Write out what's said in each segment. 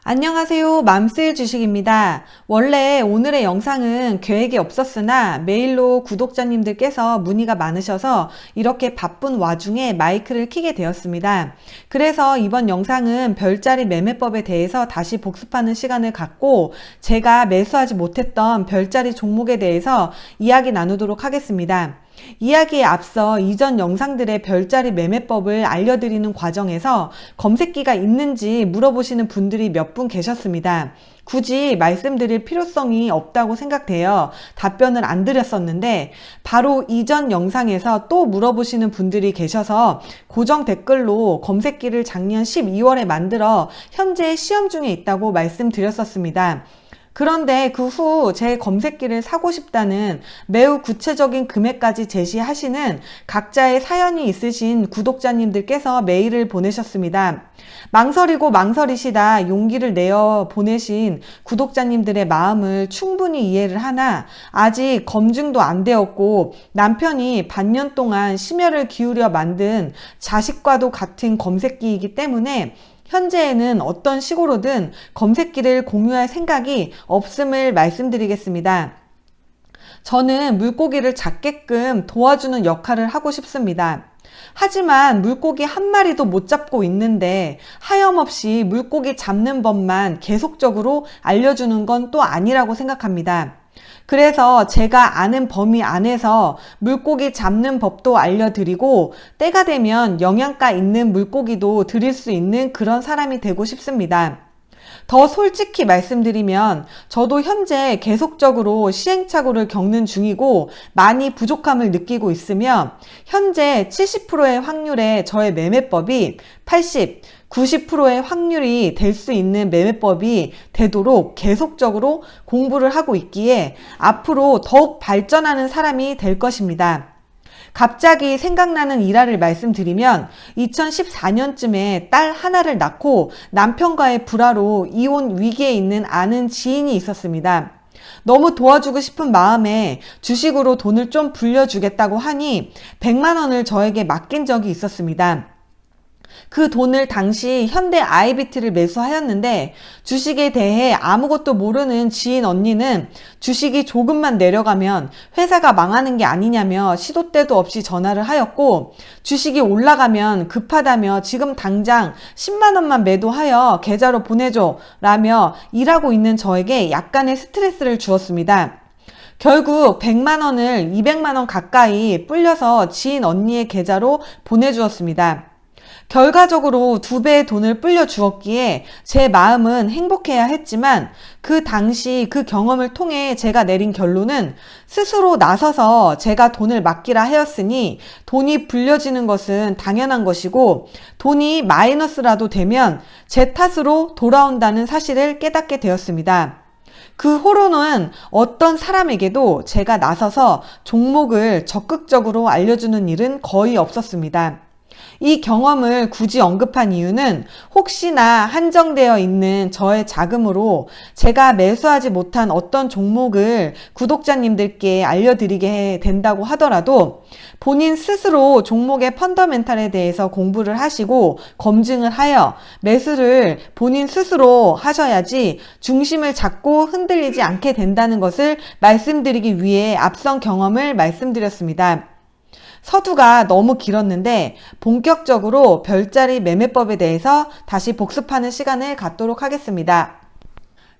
안녕하세요. 맘스 주식입니다. 원래 오늘의 영상은 계획이 없었으나 메일로 구독자님들께서 문의가 많으셔서 이렇게 바쁜 와중에 마이크를 켜게 되었습니다. 그래서 이번 영상은 별자리 매매법에 대해서 다시 복습하는 시간을 갖고 제가 매수하지 못했던 별자리 종목에 대해서 이야기 나누도록 하겠습니다. 이야기에 앞서 이전 영상들의 별자리 매매법을 알려드리는 과정에서 검색기가 있는지 물어보시는 분들이 몇 분 계셨습니다. 굳이 말씀드릴 필요성이 없다고 생각되어 답변을 안 드렸었는데 바로 이전 영상에서 또 물어보시는 분들이 계셔서 고정 댓글로 검색기를 작년 12월에 만들어 현재 시험 중에 있다고 말씀드렸었습니다. 그런데 그 후 제 검색기를 사고 싶다는 매우 구체적인 금액까지 제시하시는 각자의 사연이 있으신 구독자님들께서 메일을 보내셨습니다. 망설이고 망설이시다 용기를 내어 보내신 구독자님들의 마음을 충분히 이해를 하나 아직 검증도 안 되었고 남편이 반년 동안 심혈을 기울여 만든 자식과도 같은 검색기이기 때문에 현재에는 어떤 식으로든 검색기를 공유할 생각이 없음을 말씀드리겠습니다. 저는 물고기를 잡게끔 도와주는 역할을 하고 싶습니다. 하지만 물고기 한 마리도 못 잡고 있는데 하염없이 물고기 잡는 법만 계속적으로 알려주는 건 또 아니라고 생각합니다. 그래서 제가 아는 범위 안에서 물고기 잡는 법도 알려드리고 때가 되면 영양가 있는 물고기도 드릴 수 있는 그런 사람이 되고 싶습니다. 더 솔직히 말씀드리면 저도 현재 계속적으로 시행착오를 겪는 중이고 많이 부족함을 느끼고 있으며 현재 70%의 확률의 저의 매매법이 80, 90%의 확률이 될 수 있는 매매법이 되도록 계속적으로 공부를 하고 있기에 앞으로 더욱 발전하는 사람이 될 것입니다. 갑자기 생각나는 일화를 말씀드리면 2014년쯤에 딸 하나를 낳고 남편과의 불화로 이혼 위기에 있는 아는 지인이 있었습니다. 너무 도와주고 싶은 마음에 주식으로 돈을 좀 불려주겠다고 하니 100만 원을 저에게 맡긴 적이 있었습니다. 그 돈을 당시 현대 IBT를 매수하였는데 주식에 대해 아무것도 모르는 지인 언니는 주식이 조금만 내려가면 회사가 망하는 게 아니냐며 시도 때도 없이 전화를 하였고 주식이 올라가면 급하다며 지금 당장 10만 원만 매도하여 계좌로 보내줘 라며 일하고 있는 저에게 약간의 스트레스를 주었습니다. 결국 100만 원을 200만 원 가까이 불려서 지인 언니의 계좌로 보내주었습니다. 결과적으로 2배의 돈을 불려 주었기에 제 마음은 행복해야 했지만 그 당시 그 경험을 통해 제가 내린 결론은 스스로 나서서 제가 돈을 맡기라 하였으니 돈이 불려지는 것은 당연한 것이고 돈이 마이너스라도 되면 제 탓으로 돌아온다는 사실을 깨닫게 되었습니다. 그 후로는 어떤 사람에게도 제가 나서서 종목을 적극적으로 알려주는 일은 거의 없었습니다. 이 경험을 굳이 언급한 이유는 혹시나 한정되어 있는 저의 자금으로 제가 매수하지 못한 어떤 종목을 구독자님들께 알려드리게 된다고 하더라도 본인 스스로 종목의 펀더멘탈에 대해서 공부를 하시고 검증을 하여 매수를 본인 스스로 하셔야지 중심을 잡고 흔들리지 않게 된다는 것을 말씀드리기 위해 앞선 경험을 말씀드렸습니다. 서두가 너무 길었는데 본격적으로 별자리 매매법에 대해서 다시 복습하는 시간을 갖도록 하겠습니다.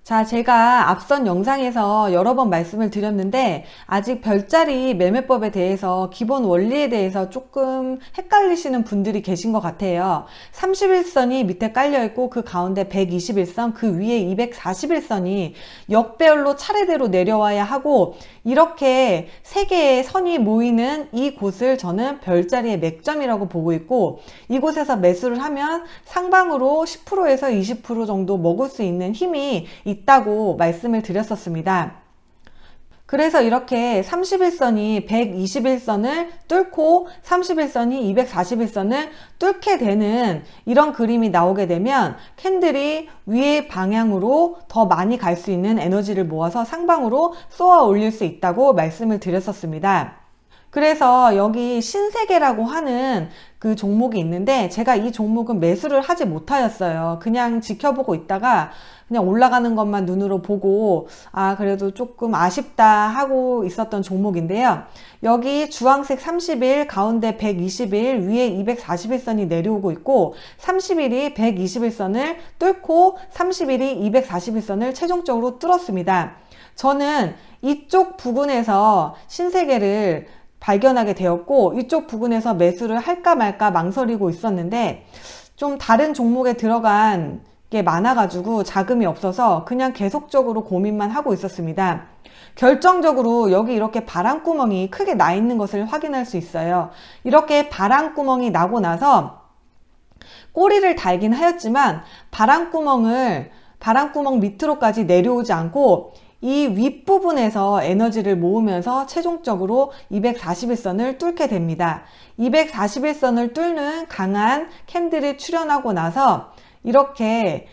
자, 제가 앞선 영상에서 여러 번 말씀을 드렸는데 아직 별자리 매매법에 대해서 기본 원리에 대해서 조금 헷갈리시는 분들이 계신 것 같아요. 31선이 밑에 깔려 있고 그 가운데 121선, 그 위에 241선이 역배열로 차례대로 내려와야 하고 이렇게 3개의 선이 모이는 이 곳을 저는 별자리의 맥점이라고 보고 있고 이곳에서 매수를 하면 상방으로 10%에서 20% 정도 먹을 수 있는 힘이 있다고 말씀을 드렸었습니다. 그래서 이렇게 31선이 121선을 뚫고 31선이 241선을 뚫게 되는 이런 그림이 나오게 되면 캔들이 위의 방향으로 더 많이 갈 수 있는 에너지를 모아서 상방으로 쏘아 올릴 수 있다고 말씀을 드렸었습니다. 그래서 여기 신세계라고 하는 그 종목이 있는데 제가 이 종목은 매수를 하지 못하였어요. 그냥 지켜보고 있다가 그냥 올라가는 것만 눈으로 보고 그래도 조금 아쉽다 하고 있었던 종목인데요. 여기 주황색 30일, 가운데 120일, 위에 241선이 내려오고 있고 30일이 121선을 뚫고 30일이 241선을 최종적으로 뚫었습니다. 저는 이쪽 부근에서 신세계를 발견하게 되었고 이쪽 부근에서 매수를 할까 말까 망설이고 있었는데 좀 다른 종목에 들어간 게 많아가지고 자금이 없어서 그냥 계속적으로 고민만 하고 있었습니다. 결정적으로 여기 이렇게 바람구멍이 크게 나 있는 것을 확인할 수 있어요. 이렇게 바람구멍이 나고 나서 꼬리를 달긴 하였지만 바람구멍 밑으로까지 내려오지 않고 이 윗부분에서 에너지를 모으면서 최종적으로 241선을 뚫게 됩니다. 241선을 뚫는 강한 캔들이 출현하고 나서 이렇게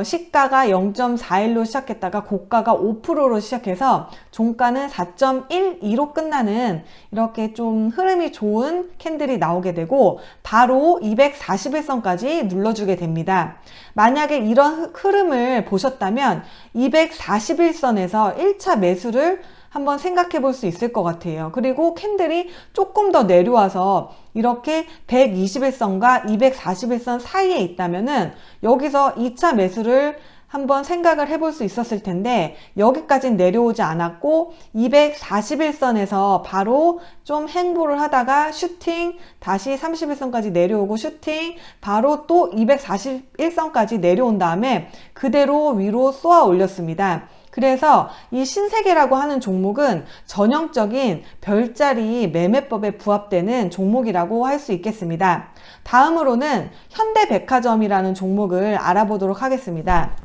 시가가 0.41로 시작했다가 고가가 5%로 시작해서 종가는 4.12로 끝나는 이렇게 좀 흐름이 좋은 캔들이 나오게 되고 바로 241선까지 눌러주게 됩니다. 만약에 이런 흐름을 보셨다면 241선에서 1차 매수를 한번 생각해 볼 수 있을 것 같아요. 그리고 캔들이 조금 더 내려와서 이렇게 121선과 241선 사이에 있다면은 여기서 2차 매수를 한번 생각을 해볼 수 있었을 텐데 여기까지는 내려오지 않았고 241선에서 바로 좀 행보를 하다가 슈팅 다시 31선까지 내려오고 슈팅 바로 또 241선까지 내려온 다음에 그대로 위로 쏘아 올렸습니다. 그래서 이 신세계라고 하는 종목은 전형적인 별자리 매매법에 부합되는 종목이라고 할 수 있겠습니다. 다음으로는 현대백화점이라는 종목을 알아보도록 하겠습니다.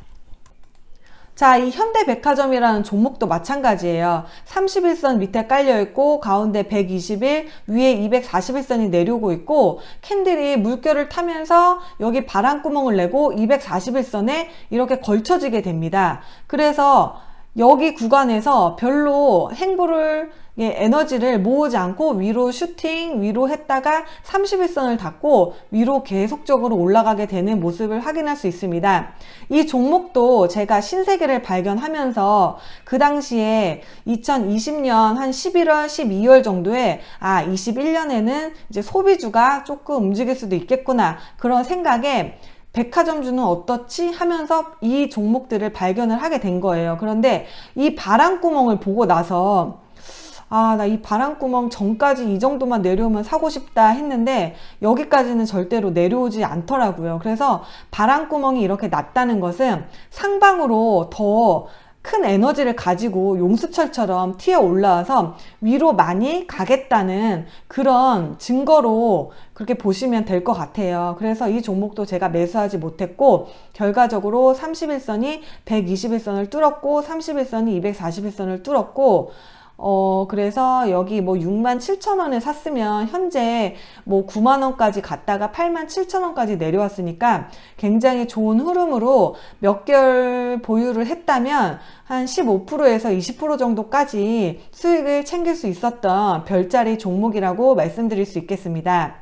자, 이 현대백화점이라는 종목도 마찬가지예요. 31선 밑에 깔려있고 가운데 120일, 위에 241선이 내려오고 있고 캔들이 물결을 타면서 여기 바람구멍을 내고 241선에 이렇게 걸쳐지게 됩니다. 그래서 여기 구간에서 별로 에너지를 모으지 않고 위로 슈팅, 위로 했다가 31선을 닫고 위로 계속적으로 올라가게 되는 모습을 확인할 수 있습니다. 이 종목도 제가 신세계를 발견하면서 그 당시에 2020년 한 11월, 12월 정도에 21년에는 이제 소비주가 조금 움직일 수도 있겠구나 그런 생각에 백화점주는 어떻지 하면서 이 종목들을 발견을 하게 된 거예요. 그런데 이 바람구멍을 보고 나서 나 이 바람구멍 전까지 이 정도만 내려오면 사고 싶다 했는데 여기까지는 절대로 내려오지 않더라고요. 그래서 바람구멍이 이렇게 났다는 것은 상방으로 더 큰 에너지를 가지고 용수철처럼 튀어 올라와서 위로 많이 가겠다는 그런 증거로 그렇게 보시면 될 것 같아요. 그래서 이 종목도 제가 매수하지 못했고 결과적으로 31선이 121선을 뚫었고 31선이 241선을 뚫었고 그래서 여기 뭐 67,000원에 샀으면 현재 뭐 9만원까지 갔다가 87,000원까지 내려왔으니까 굉장히 좋은 흐름으로 몇 개월 보유를 했다면 한 15%에서 20% 정도까지 수익을 챙길 수 있었던 별자리 종목이라고 말씀드릴 수 있겠습니다.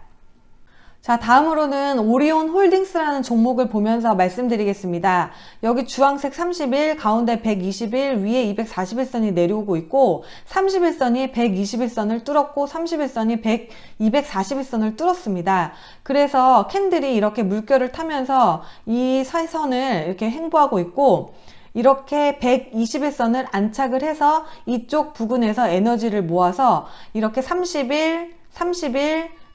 자, 다음으로는 오리온 홀딩스라는 종목을 보면서 말씀드리겠습니다. 여기 주황색 30일, 가운데 120일, 위에 241선이 내려오고 있고 31선이 121선을 뚫었고 31선이 241선을 뚫었습니다. 그래서 캔들이 이렇게 물결을 타면서 이 사선을 이렇게 행보하고 있고 이렇게 121선을 안착을 해서 이쪽 부근에서 에너지를 모아서 이렇게 30일,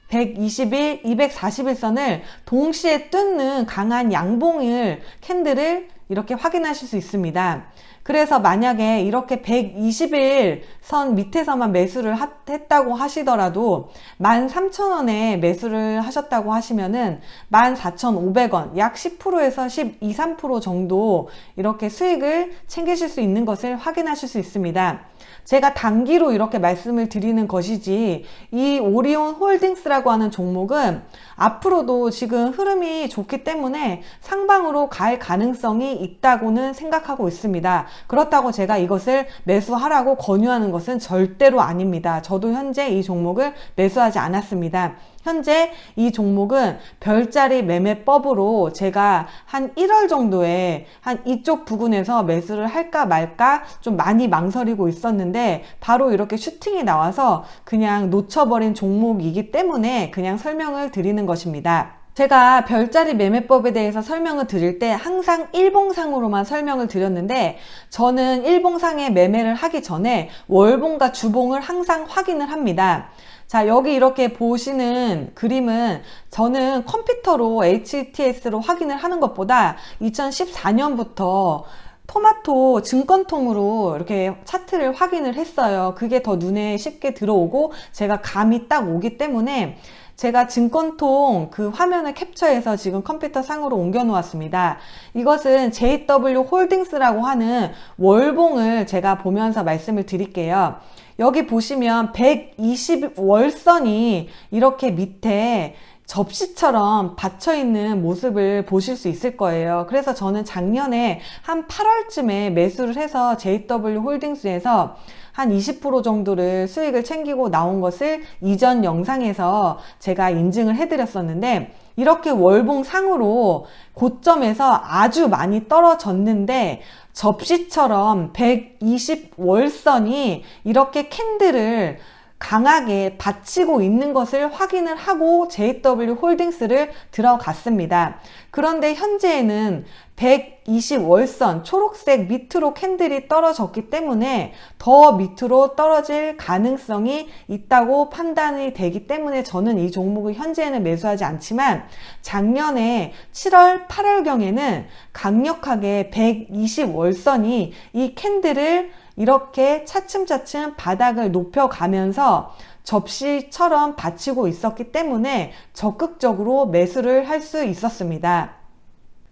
120일, 241선을 동시에 뜯는 강한 양봉을 캔들을 이렇게 확인하실 수 있습니다. 그래서 만약에 이렇게 120일 선 밑에서만 매수를 했다고 하시더라도 13,000원에 매수를 하셨다고 하시면은 14,500원, 약 10%에서 12, 13% 정도 이렇게 수익을 챙기실 수 있는 것을 확인하실 수 있습니다. 제가 단기로 이렇게 말씀을 드리는 것이지, 이 오리온 홀딩스라고 하는 종목은 앞으로도 지금 흐름이 좋기 때문에 상방으로 갈 가능성이 있다고는 생각하고 있습니다. 그렇다고 제가 이것을 매수하라고 권유하는 것은 절대로 아닙니다. 저도 현재 이 종목을 매수하지 않았습니다. 현재 이 종목은 별자리 매매법으로 제가 한 1월 정도에 한 이쪽 부근에서 매수를 할까 말까 좀 많이 망설이고 있었는데, 바로 이렇게 슈팅이 나와서 그냥 놓쳐버린 종목이기 때문에 그냥 설명을 드리는 것입니다. 제가 별자리 매매법에 대해서 설명을 드릴 때 항상 일봉상으로만 설명을 드렸는데, 저는 일봉상에 매매를 하기 전에 월봉과 주봉을 항상 확인을 합니다. 자, 여기 이렇게 보시는 그림은 저는 컴퓨터로 HTS로 확인을 하는 것보다 2014년부터 토마토 증권통으로 이렇게 차트를 확인을 했어요. 그게 더 눈에 쉽게 들어오고 제가 감이 딱 오기 때문에 제가 증권통 그 화면을 캡처해서 지금 컴퓨터 상으로 옮겨 놓았습니다. 이것은 JW 홀딩스라고 하는 월봉을 제가 보면서 말씀을 드릴게요. 여기 보시면 120월선이 이렇게 밑에 접시처럼 받쳐있는 모습을 보실 수 있을 거예요. 그래서 저는 작년에 한 8월쯤에 매수를 해서 JW 홀딩스에서 한 20% 정도를 수익을 챙기고 나온 것을 이전 영상에서 제가 인증을 해드렸었는데, 이렇게 월봉상으로 고점에서 아주 많이 떨어졌는데 접시처럼 120월선이 이렇게 캔들을 강하게 받치고 있는 것을 확인을 하고 JW 홀딩스를 들어갔습니다. 그런데 현재에는 120월선 초록색 밑으로 캔들이 떨어졌기 때문에 더 밑으로 떨어질 가능성이 있다고 판단이 되기 때문에 저는 이 종목을 현재는 매수하지 않지만, 작년에 7월, 8월경에는 강력하게 120월선이 이 캔들을 이렇게 차츰차츰 바닥을 높여가면서 접시처럼 받치고 있었기 때문에 적극적으로 매수를 할 수 있었습니다.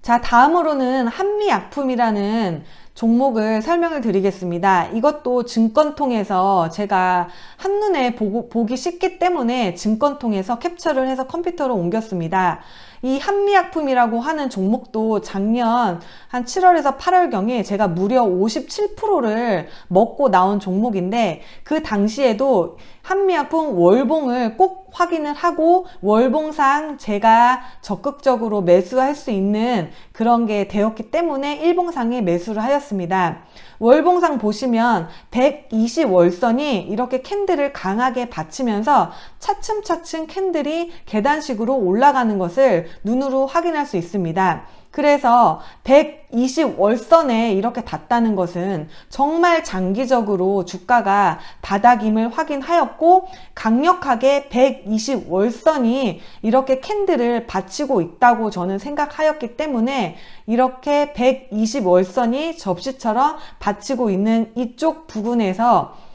자, 다음으로는 한미약품이라는 종목을 설명을 드리겠습니다. 이것도 증권통에서 제가 한눈에 보기 쉽기 때문에 증권통에서 캡처를 해서 컴퓨터로 옮겼습니다. 이 한미약품이라고 하는 종목도 작년 한 7월에서 8월경에 제가 무려 57%를 먹고 나온 종목인데, 그 당시에도 한미약품 월봉을 꼭 확인을 하고 월봉상 제가 적극적으로 매수할 수 있는 그런 게 되었기 때문에 일봉상에 매수를 하였습니다. 월봉상 보시면 120월선이 이렇게 캔들을 강하게 받치면서 차츰차츰 캔들이 계단식으로 올라가는 것을 눈으로 확인할 수 있습니다. 그래서 120월선에 이렇게 닿다는 것은 정말 장기적으로 주가가 바닥임을 확인하였고, 강력하게 120월선이 이렇게 캔들을 받치고 있다고 저는 생각하였기 때문에 이렇게 120월선이 접시처럼 받치고 있는 이쪽 부분에서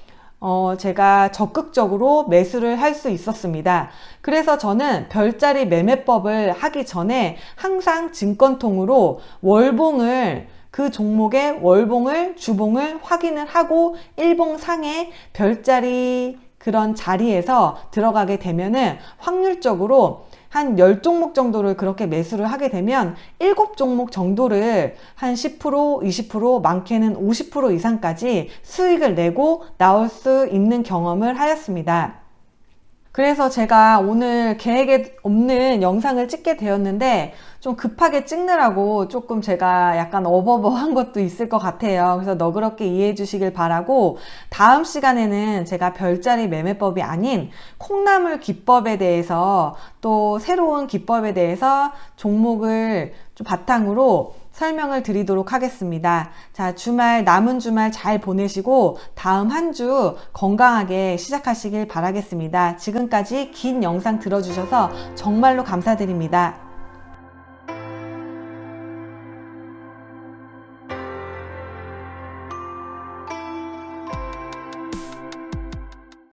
제가 적극적으로 매수를 할 수 있었습니다. 그래서 저는 별자리 매매법을 하기 전에 항상 증권통으로 월봉을, 그 종목의 월봉을, 주봉을 확인을 하고 일봉상의 별자리 그런 자리에서 들어가게 되면은 확률적으로 한 10종목 정도를 그렇게 매수를 하게 되면 7종목 정도를 한 10%, 20%, 많게는 50% 이상까지 수익을 내고 나올 수 있는 경험을 하였습니다. 그래서 제가 오늘 계획에 없는 영상을 찍게 되었는데, 좀 급하게 찍느라고 조금 제가 약간 어버버한 것도 있을 것 같아요. 그래서 너그럽게 이해해 주시길 바라고, 다음 시간에는 제가 별자리 매매법이 아닌 콩나물 기법에 대해서, 또 새로운 기법에 대해서 종목을 좀 바탕으로 설명을 드리도록 하겠습니다. 자, 남은 주말 잘 보내시고 다음 한 주 건강하게 시작하시길 바라겠습니다. 지금까지 긴 영상 들어주셔서 정말로 감사드립니다.